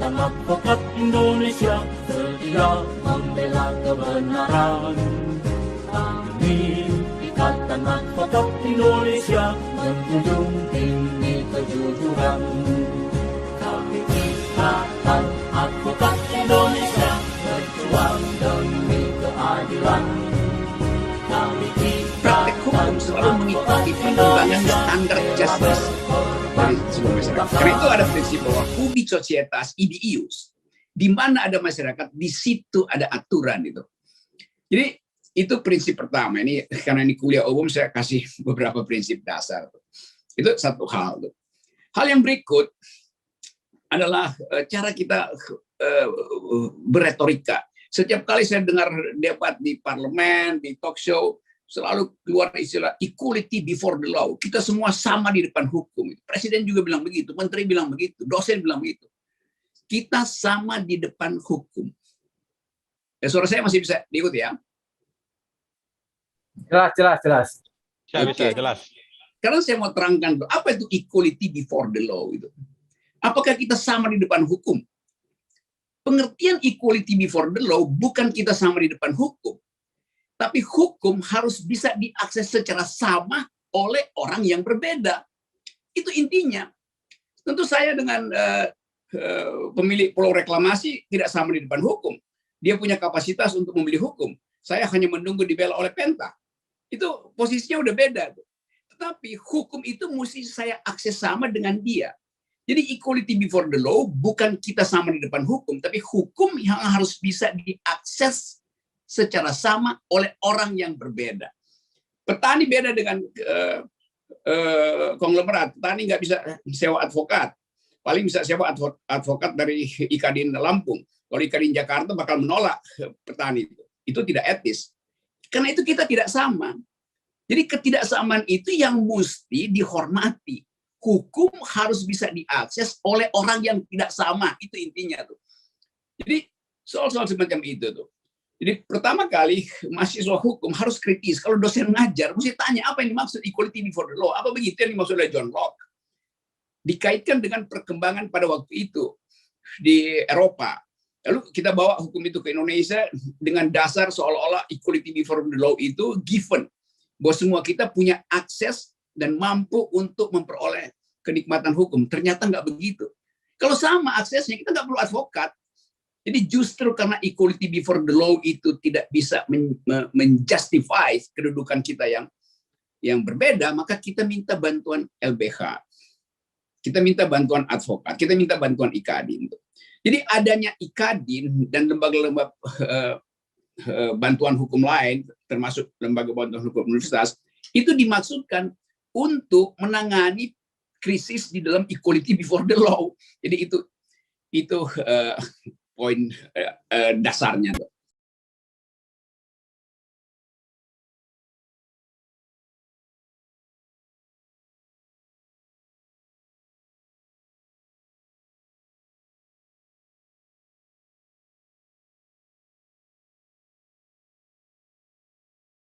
Ikatan Advokat Indonesia setia membela kebenaran. Kami Ikatan Advokat Indonesia menjunjung tinggi kejujuran. Kami Ikatan Advokat Indonesia berjuang demi keadilan. Kami Praktek hukum selalu mengikuti perkembangan standar justice dari sebuah masyarakat. Karena itu ada prinsip bahwa ubi societas ibi ius. Di mana ada masyarakat, di situ ada aturan itu. Jadi itu prinsip pertama. Ini karena ini kuliah umum, saya kasih beberapa prinsip dasar. Itu satu hal. Hal yang berikut adalah cara kita berretorika. Setiap kali saya dengar debat di parlemen, di talk show, selalu keluar istilah equality before the law. Kita semua sama di depan hukum. Presiden juga bilang begitu, menteri bilang begitu, dosen bilang begitu. Kita sama di depan hukum. Suara saya masih bisa diikuti ya? Jelas. Bisa, jelas. Karena saya mau terangkan, apa itu equality before the law itu? Apakah kita sama di depan hukum? Pengertian equality before the law bukan kita sama di depan hukum, tapi hukum harus bisa diakses secara sama oleh orang yang berbeda. Itu intinya. Tentu saya dengan pemilik pulau reklamasi tidak sama di depan hukum. Dia punya kapasitas untuk membeli hukum. Saya hanya menunggu dibela oleh Penta. Itu posisinya udah beda. Tetapi hukum itu mesti saya akses sama dengan dia. Jadi equality before the law bukan kita sama di depan hukum, tapi hukum yang harus bisa diakses secara sama oleh orang yang berbeda. Petani beda dengan konglomerat. Petani nggak bisa sewa advokat. Paling bisa sewa advokat dari Ikadin Lampung. Kalau Ikadin Jakarta bakal menolak petani itu. Itu tidak etis. Karena itu kita tidak sama. Jadi ketidaksamaan itu yang mesti dihormati. Hukum harus bisa diakses oleh orang yang tidak sama. Itu intinya tuh. Jadi soal-soal semacam itu tuh. Jadi pertama kali mahasiswa hukum harus kritis. Kalau dosen ngajar, mesti tanya apa yang dimaksud equality before the law. Apa begitu yang dimaksud oleh John Locke? Dikaitkan dengan perkembangan pada waktu itu di Eropa. Lalu kita bawa hukum itu ke Indonesia dengan dasar seolah-olah equality before the law itu given. Bahwa semua kita punya akses dan mampu untuk memperoleh kenikmatan hukum. Ternyata nggak begitu. Kalau sama aksesnya, kita nggak perlu advokat. Jadi justru karena equality before the law itu tidak bisa menjustify kedudukan kita yang berbeda, maka kita minta bantuan LBH. Kita minta bantuan advokat, kita minta bantuan Ikadin. Jadi adanya Ikadin dan lembaga-lembaga bantuan hukum lain, termasuk lembaga bantuan hukum universitas, itu dimaksudkan untuk menangani krisis di dalam equality before the law. Jadi itu poin dasarnya.